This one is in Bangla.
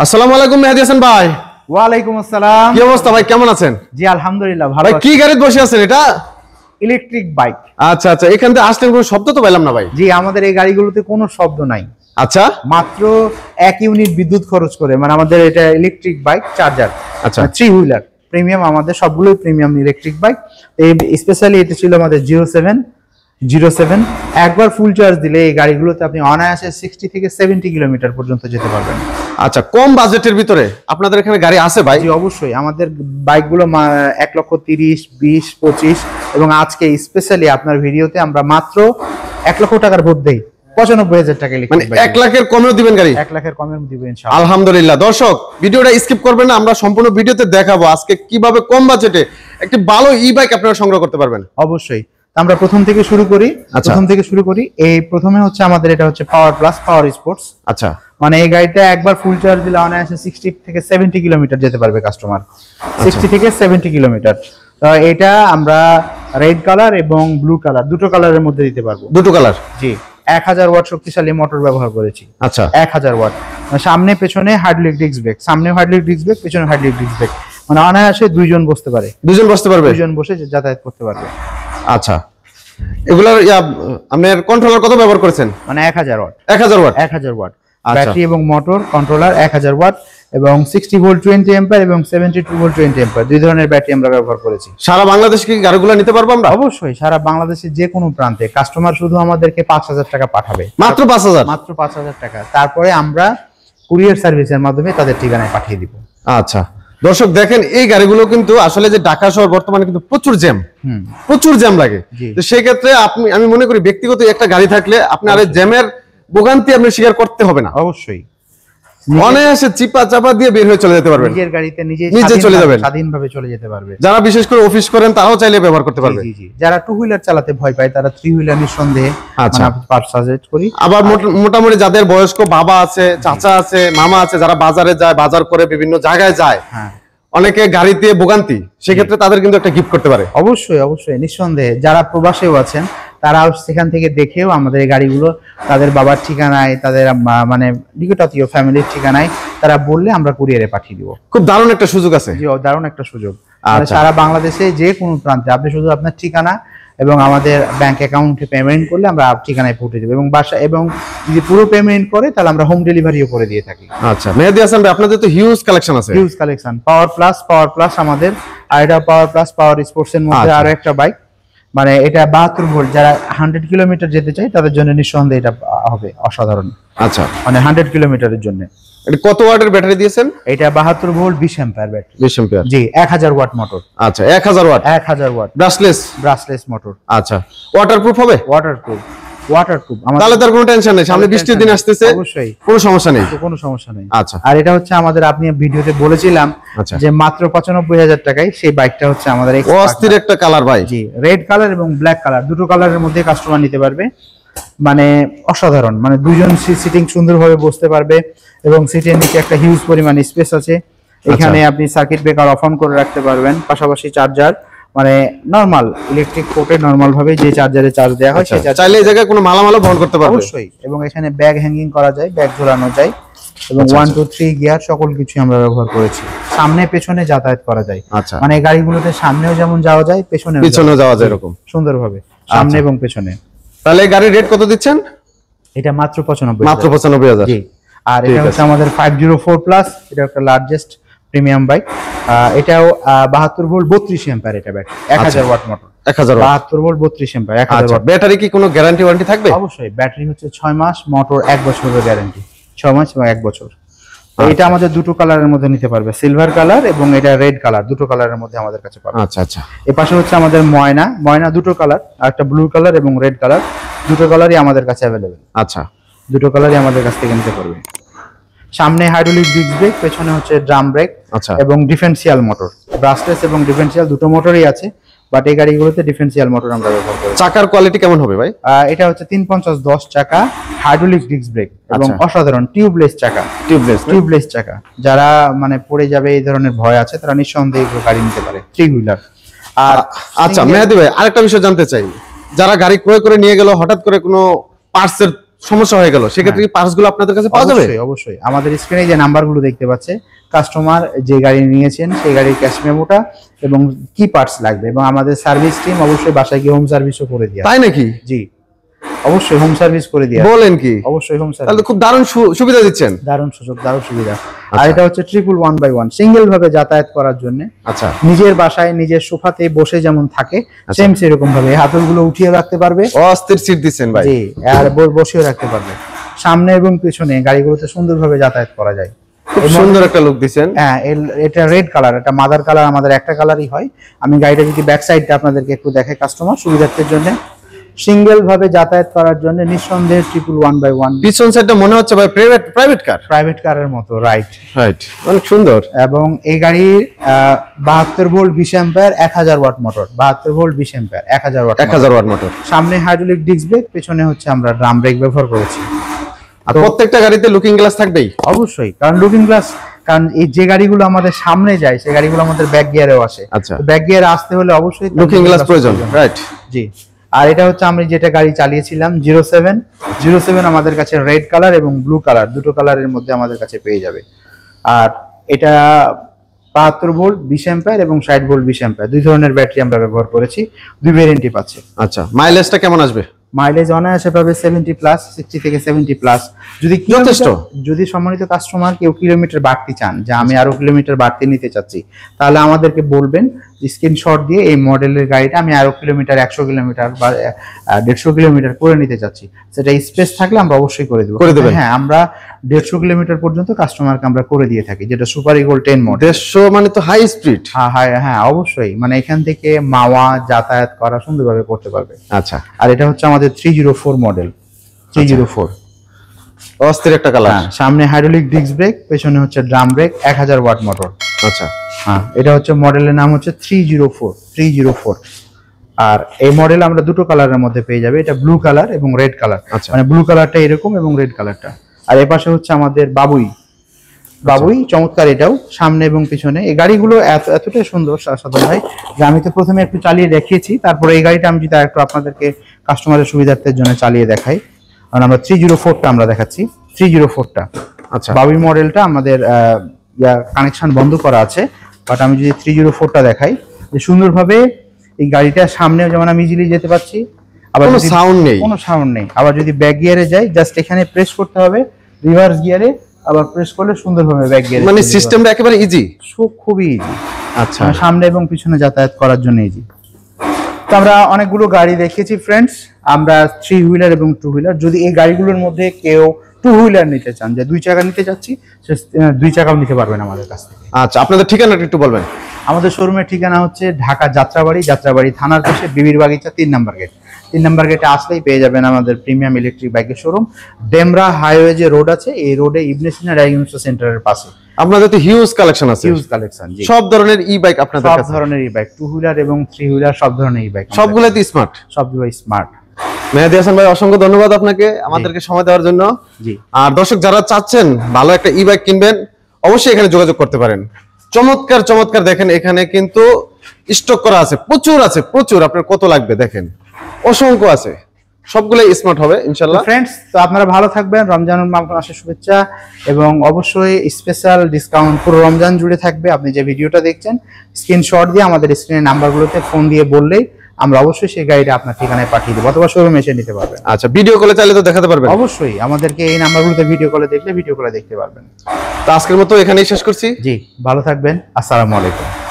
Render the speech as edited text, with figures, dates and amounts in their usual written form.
আসসালামু আলাইকুম মেহেদী হাসান ভাই। ওয়ালাইকুম আসসালাম। কি অবস্থা ভাই, কেমন আছেন? জি আলহামদুলিল্লাহ ভালো ভাই আছি। কি গাড়িতে বসে আছেন? এটা ইলেকট্রিক বাইক। আচ্ছা আচ্ছা, এখান থেকে আসলে কোনো শব্দ তো পেলাম না ভাই। জি আমাদের এই গাড়িগুলোতে কোনো শব্দ নাই। আচ্ছা, মাত্র 1 ইউনিট বিদ্যুৎ খরচ করে, মানে আমাদের এটা ইলেকট্রিক বাইক চার্জার। আচ্ছা, 3 হুইলার প্রিমিয়াম, আমাদের সবগুলোই প্রিমিয়াম ইলেকট্রিক বাইক। এই স্পেশালি এটা ছিল আমাদের 07 একবার ফুল চার্জ দিলে এই গাড়িগুলোতে আপনি অনায়াসে 60 থেকে 70 কিলোমিটার পর্যন্ত যেতে পারবেন। আচ্ছা, কম বাজেটের ভিতরে আপনাদের এখানে গাড়ি আছে ভাই? জি অবশ্যই, আমাদের বাইকগুলো 1,30,000, 20, 25 এবং আজকে স্পেশালি আপনার ভিডিওতে আমরা মাত্র 1 লক্ষ টাকার ভোট দেই 95,000 টাকা। মানে 1 লাখের কমেও দিবেন গাড়ি? 1 লাখের কমেও দিবেন ইনশাআল্লাহ। আলহামদুলিল্লাহ। দর্শক ভিডিওটা স্কিপ করবেন না, আমরা সম্পূর্ণ ভিডিওতে দেখাবো আজকে কিভাবে কম বাজেটে একটি ভালো ই বাইক আপনারা সংগ্রহ করতে পারবেন। অবশ্যই, আমরা প্রথম থেকে শুরু করি। এই প্রথমে হচ্ছে আমাদের এটা হচ্ছে পাওয়ার প্লাস পাওয়ার স্পোর্টস। আচ্ছা, মানে এই গাড়িটা একবার ফুল চার্জ দিলে অনায়াসে 60 থেকে 70 কিলোমিটার যেতে পারবে কাস্টমার। 60 থেকে 70 কিলোমিটার। তো এটা আমরা রেড কালার এবং ব্লু কালার দুটো কালারের মধ্যে দিতে পারবো। দুটো কালার? জি, 1000 ওয়াট শক্তিশালী মোটর ব্যবহার করেছি। আচ্ছা, 1000 ওয়াট। সামনে পেছনে হাইড্রোলিক ডিস্ক ব্রেক, সামনে হাইড্রোলিক ডিস্ক ব্রেক, পেছনে হাইড্রোলিক ডিস্ক ব্রেক। মানে অনায়াসে দুইজন বসতে পারবে, দুইজন বসে যাতায়াত করতে পারবে। আচ্ছা, এগুলার আপনার কন্ট্রোলার কত ব্যবহার করেছেন? মানে 1000 ওয়াট। 1000 ওয়াট ব্যাটারি এবং মোটর কন্ট্রোলার 1000 ওয়াট এবং 60 ভোল্ট 20 অ্যাম্পিয়ার এবং 72 ভোল্ট 20 অ্যাম্পিয়ার দুই ধরনের ব্যাটারি আমরা ব্যবহার করেছি। সারা বাংলাদেশ কি গাড়িগুলো নিতে পারবো আমরা? অবশ্যই, সারা বাংলাদেশের যে কোনো প্রান্তে কাস্টমার শুধু আমাদেরকে 5000 টাকা পাঠাবে। মাত্র 5000? মাত্র 5000 টাকা। তারপরে আমরা কুরিয়ার সার্ভিসের মাধ্যমে তাদের ঠিকানায় পাঠিয়ে দিব। আচ্ছা দর্শক দেখেন, এই গাড়িগুলো কিন্তু আসলে যে ঢাকা শহর বর্তমানে কিন্তু প্রচুর জ্যাম লাগে। তো সেই ক্ষেত্রে আমি মনে করি ব্যক্তিগত একটা গাড়ি থাকলে আপনার জ্যামের ভোগান্তি আপনি স্বীকার করতে হবে না। অবশ্যই, অনায়াসে চিপা চাপা দিয়ে বের হয়ে চলে যেতে পারবেন। নিজের গাড়িতে নিজে চলে যাবেন, স্বাধীনভাবে চলে যেতে পারবে। যারা বিশেষ করে অফিস করেন তারাও চাইলে ব্যবহার করতে পারবে। যারা 2 হুইলার চালাতে ভয় পায় তারা 3 হুইলার নিঃসন্দেহে সাজেস্ট করি। আবার মোটামুটি যাদের বয়স্ক বাবা আছে, চাচা আছে, মামা আছে, যারা বাজারে যায়, বাজার করে বিভিন্ন জায়গায় যায়, অনেকে গাড়িতে ভোগান্তি, সেক্ষেত্রে তাদের কিন্তু একটা গিফট করতে পারে। অবশ্যই নিঃসন্দেহে। যারা প্রবাসেও আছেন তারাও সেখান থেকে দেখেও আমাদের এই গাড়িগুলো তাদের বাবার ঠিকানায়, তাদের মানে নিকটাত্মীয় familyর ঠিকানায় তারা বললে আমরা কুরিয়ারে পাঠিয়ে দিব। খুব দারুণ একটা সুযোগ আছে। জি, দারুণ একটা সুযোগ। সারা বাংলাদেশে যে কোনো প্রান্তে আপনি শুধু আপনার ঠিকানা এবং আমাদের ব্যাংক অ্যাকাউন্টে পেমেন্ট করলে আমরা ঠিকানায় পৌঁছে দেব এবং বাসা, এবং যদি পুরো পেমেন্ট করে তাহলে আমরা হোম ডেলিভারিও করে দিয়ে থাকি। আচ্ছা মেহেদী হাসান ভাই, আপনাদের তো হিউজ কালেকশন আছে। পাওয়ার প্লাস আমাদের, আর এটা পাওয়ার প্লাস পাওয়ার স্পোর্টস এর মধ্যে আরো একটা বাইক। মানে এটা 72 ভোল্ট, যারা 100 কিলোমিটার যেতে চায় তাদের জন্য নিঃসন্দেহে এটা হবে অসাধারণ। আচ্ছা, মানে 100 কিলোমিটারের জন্য। এটা কত ওয়াটের ব্যাটারি দিয়েছেন? এটা 72 ভোল্ট 20 অ্যাম্পিয়ার ব্যাটারি। 20 অ্যাম্পিয়ার? জি, 1000 ওয়াট মোটর। আচ্ছা, 1000 ওয়াট ব্রাশলেস মোটর। আচ্ছা, ওয়াটারপ্রুফ হবে? ওয়াটারপ্রুফ। তাহলে তার কোনো টেনশন নেই, সামনে বৃষ্টির দিন আসতেছে, অবশ্যই কোনো সমস্যা নেই। আচ্ছা, আর এটা হচ্ছে আমাদের, আপনি ভিডিওতে বলেছিলাম যে মাত্র 95,000 টাকায় সেই বাইকটা হচ্ছে আমাদের অস্থির একটা কালার ভাই। জি, রেড কালার এবং ব্ল্যাক কালার দুটো কালারের মধ্যে কাস্টমার নিতে পারবে। মানে অসাধারণ, মানে দুইজন সিটিং সুন্দরভাবে বসতে পারবে এবং সিটের নিচে একটা হিউজ পরিমাণ স্পেস আছে। এখানে আপনি সার্কিট ব্রেকার অফ অন করে রাখতে পারবেন, পাশাপাশি চার্জার, মানে নরমাল ইলেকট্রিক পোর্টে নরমাল ভাবে যে চার্জারে চার্জ দেওয়া হয় সেই চার্জার চাইলে এই জায়গায় কোনো মালামালও বহন করতে পারবে। অবশ্যই, এবং এখানে ব্যাগ হ্যাঙ্গিং করা যায়, ব্যাগ ঝোলানো যায় এবং 1 2 3 গিয়ার সকল কিছু আমরা ব্যবহার করেছি। সামনে পেছনে যাতায়াত করা যায়। আচ্ছা, মানে এই গাড়িগুলোতে সামনেও যেমন যাওয়া যায়, পেছনেও যাওয়া যায় এরকম সুন্দরভাবে, সামনে এবং পেছনে। তাহলে এই গাড়ির রেট কত দিচ্ছেন? এটা মাত্র 95,000। মাত্র 95,000। জি, আর এটা হচ্ছে আমাদের 504 প্লাস, এটা একটা লার্জেস্ট প্রিমিয়াম বাইক। এটাও 72 ভোল্ট 32 অ্যাম্পিয়ার, এটা battery 1000 watt motor. 72 volt 32 ampere 1000 watt. Battery কি কোনো গ্যারান্টি ওয়ারেন্টি থাকবে? অবশ্যই, ব্যাটারি হচ্ছে 6 মাস, মোটর 1 বছরের গ্যারান্টি, 6 মাস এবং 1 বছর। এটা আমাদের দুটো কালারের মধ্যে নিতে পারবে, সিলভার কালার এবং এটা রেড কালার, দুটো কালারের মধ্যে আমাদের কাছে পাবে। আচ্ছা, এর পাশে হচ্ছে আমাদের ময়না দুটো কালার, আর একটা ব্লু কালার এবং রেড কালার, দুটো কালারই আমাদের কাছে অ্যাভেলেবেল। আচ্ছা, দুটো কালারই আমাদের কাছ থেকে নিতে পারবে। সামনে হাইড্রোলিক ডিস্ক ব্রেক, পেছনে হচ্ছে ড্রাম ব্রেক এবং ডিফারেন্সিয়াল মোটর। ব্রাশলেস এবং ডিফারেন্সিয়াল দুটো মোটরই আছে, বাট এই গাড়িগুলোতে ডিফারেন্সিয়াল মোটর আমরা ব্যবহার করি। চাকার কোয়ালিটি কেমন হবে ভাই? এটা হচ্ছে 350/10 চাকা, হাইড্রোলিক ডিস্ক ব্রেক এবং অসাধারণ টিউবলেস চাকা। যারা মানে পড়ে যাবে এই ধরনের ভয় আছে তারা নিঃসন্দেহে গাড়ি নিতে পারে, 3 হুইলার। আর আচ্ছা মেহেদী ভাই, আরেকটা বিষয় জানতে চাই, যারা গাড়ি ক্রয় করে নিয়ে গেল, হঠাৎ করে কোনো পার্টসের সমস্যা হয়ে গেল, সেক্ষেত্রে কি পার্টস গুলো আপনাদের কাছে পাওয়া যাবে? অবশ্যই অবশ্যই, আমাদের স্ক্রিনে যে নাম্বারগুলো দেখতে পাচ্ছে, কাস্টমার যে গাড়ি নিয়েছেন সেই গাড়ির ক্যাশ মেমোটা এবং কি পার্টস লাগবে, এবং আমাদের সার্ভিস টিম অবশ্যই বাসায় গিয়ে হোম সার্ভিসও করে দিয়ে। তাই নাকি? জি অবশ্যই হোম সার্ভিস করে দিয়ে। বলেন কি? অবশ্যই হোম সার্ভিস। তাহলে খুব দারুণ সুবিধা দিচ্ছেন। দারুণ সুযোগ, দারুণ সুবিধা। আর এটা হচ্ছে 111 সিঙ্গেল ভাবে যাতায়াত করার জন্য। আচ্ছা, নিজের বাসায় নিজের সোফাতে বসে যেমন থাকে সেম সেরকম ভাবে হাতলগুলো উঠিয়ে রাখতে পারবে। অস্থির সিট দিচ্ছেন ভাই। জি, আর বসেও রাখতে পারবে। সামনে এবং পিছনে গাড়িগুলোতে সুন্দরভাবে যাতায়াত করা যায়। খুব সুন্দর একটা লুক দিচ্ছেন। হ্যাঁ, এটা রেড কালার, এটা মাদার কালার, আমাদের একটা কালারই হয়। আমি গাড়িটা যদি ব্যাক সাইডটা আপনাদেরকে একটু দেখাই কাস্টমার সুবিধার্থের জন্য, সিঙ্গেল ভাবে যাতায়াত করার জন্য নিঃসন্দেহে 111। পিছন সাইডটা মনে হচ্ছে ভাই প্রাইভেট কারের মতো, রাইট, অনেক সুন্দর। এবং এই গাড়ির 72 volt 20 ampere 1000 watt motor, 72 volt 20 ampere 1000 watt motor. সামনে হাইড্রোলিক ডিস্ক ব্রেক, পেছনে হচ্ছে আমরা ড্রাম ব্রেক ব্যবহার করেছি। আর প্রত্যেকটা গাড়িতে লুকিং গ্লাস থাকবেই অবশ্যই, কারণ লুকিং গ্লাস, কারণ এই যে গাড়িগুলো আমাদের সামনে যায় সেই গাড়িগুলো আমাদের ব্যাক গিয়ারেও আসে। আচ্ছা, ব্যাক গিয়ারে আসতে হলে অবশ্যই লুকিং গ্লাস প্রয়োজন, রাইট? জি। আর এটা হচ্ছে আমি যেটা গাড়ি চালিয়েছিলাম 07 আমাদের কাছে রেড কালার এবং ব্লু কালার, দুটো কালারের মধ্যে আমাদের কাছে পেয়ে যাবে। আর এটা 72 ভোল্ট 20 অ্যাম্পিয়ার এবং 60 ভোল্ট 20 অ্যাম্পিয়ার, দুই ধরনের ব্যাটারি আমরা ব্যবহার করেছি, দুই ভেরিয়েন্টই পাচ্ছে। আচ্ছা, মাইলেজটা কেমন আসবে? মাইলেজ অনায়াসে পাবে 70 প্লাস, 60 থেকে 70 প্লাস। যদি সম্মানিত কাস্টমার কেউ কিলোমিটার বাড়তি চান, যে আমি আরো কিলোমিটার বাড়তি নিতে চাচ্ছি, তাহলে আমাদেরকে বলবেন, স্ক্রিনশট দিয়ে এই মডেলের গাড়িটা আমি আরো কিলোমিটার 100 কিলোমিটার বা 150 কিলোমিটার করে নিতে চাচ্ছি, সেটা স্পেস থাকলে আমরা অবশ্যই করে দেবো। হ্যাঁ, আমরা 150 কিলোমিটার পর্যন্ত কাস্টমারকে আমরা করে দিয়ে থাকি, যেটা সুপার ইগল 10 মডেল। 150 মানে তো হাই স্পিড। হ্যাঁ অবশ্যই, মানে এখান থেকে মাওয়া যাতায়াত করা সুন্দরভাবে করতে পারবে। আচ্ছা, আর এটা হচ্ছে আমাদের 304 মডেল, 304 অস্থির একটা কালার। সামনে হাইড্রোলিক ডিস্ক ব্রেক, পেছনে হচ্ছে ড্রাম ব্রেক, 1000 ওয়াট মোটর। আচ্ছা, হ্যাঁ, এটা হচ্ছে মডেলের নাম হচ্ছে 304। আর এই মডেল আমরা দুটো কালারের মধ্যে পেয়ে যাবে, এটা ব্লু কালার এবং রেড কালার। মানে ব্লু কালারটা এরকম এবং রেড কালারটা। আর এই পাশে হচ্ছে আমাদের বাবুই, চমৎকার, এটাও সামনে এবং পিছনে। এই গাড়িগুলো এতটাই সুন্দর সাধারণ হয় যে আমি তো প্রথমে একটু চালিয়ে দেখিয়েছি, তারপরে এই গাড়িটা আমি যদি একটু আপনাদেরকে কাস্টমারের সুবিধার্থের জন্য চালিয়ে দেখাই, কারণ আমরা 304টা আমরা দেখাচ্ছি, 304টা। আচ্ছা, বাবুই মডেলটা আমাদের কানেকশন বন্ধ করা আছে, বাট আমি যদি 304টা দেখাই, যে সুন্দরভাবে এই গাড়িটার সামনে যেমন আমি ইজিলি যেতে পারছি, আবার কোনো সাউন্ড নেই। আবার যদি ব্যাক গিয়ারে যাই, জাস্ট এখানে প্রেস করতে হবে, রিভার্স গিয়ারে আবার প্রেস করলে সুন্দরভাবে ব্যাক গিয়ারে, মানে সিস্টেমটা একেবারে ইজি, খুবই ইজি। আচ্ছা, সামনে এবং পিছনে যাতায়াত করার জন্য ইজি। তো আমরা অনেকগুলো গাড়ি দেখিয়েছি ফ্রেন্ডস, আমরা 3 হুইলার এবং 2 হুইলার। যদি এই গাড়িগুলোর মধ্যে কেউ 2 হুইলার নিতে চান, যে 2 চাকা নিতে চাচ্ছি, সে 2 চাকাও নিতে পারবেন আমাদের কাছ থেকে। আচ্ছা, আপনাদের ঠিকানাটা একটু বলবেন? আমাদের শোরুমের ঠিকানা হচ্ছে ঢাকা যাত্রাবাড়ি থানার পাশে বিবির বাগিচা 3 নাম্বার গেট। 3 নাম্বার গেটে আসলেই পেয়ে যাবেন আমাদের প্রিমিয়াম ইলেকট্রিক বাইকের শোরুম। ডেমরা হাইওয়ে যে রোড আছে, এই রোডে ইবনে সিনা ডায়াগনস্টিক সেন্টারের পাশে। আপনাদের তো হিউজ কালেকশন আছে। জি, সব ধরনের ই বাইক আপনাদের কাছে? সব ধরনের ই বাইক, 2 হুইলার এবং 3 হুইলার, সব ধরনের ই বাইক, সবগুলাই তো স্মার্ট? সবগুলাই স্মার্ট। মেহেদী হাসান ভাই, অসংখ্য ধন্যবাদ আপনাকে আমাদেরকে সময় দেওয়ার জন্য। জি। আর দর্শক যারা চাচ্ছেন ভালো একটা ই বাইক কিনবেন, অবশ্যই এখানে যোগাযোগ করতে পারেন। চমৎকার দেখেন, এখানে কিন্তু স্টক করা আছে, প্রচুর। আপনার কত লাগবে দেখেন, অসংখ্য আছে, সবগুলাই স্মার্ট হবে ইনশাআল্লাহ। ফ্রেন্ডস, তো আপনারা ভালো থাকবেন, রমজানুল মাসের শুভেচ্ছা, এবং অবশ্যই স্পেশাল ডিসকাউন্ট পুরো রমজান জুড়ে থাকবে। আপনি যে ভিডিওটা দেখছেন, স্ক্রিনশট দিয়ে আমাদের স্ক্রিনের নাম্বারগুলোতে ফোন দিয়ে বললেই আমরা অবশ্যই সেই গাড়িটা আপনার ঠিকানায় পাঠিয়ে দেবো, অথবা শোরুমে এসে নিতে পারবেন। আচ্ছা, ভিডিও কলে চাইলে তো দেখাতে পারবেন? অবশ্যই, আমাদেরকে এই নাম্বারগুলোতে ভিডিও কলে দেখতে পারবেন। তো আজকের মতো এখানেই শেষ করছি। জি, ভালো থাকবেন, আসসালামু আলাইকুম।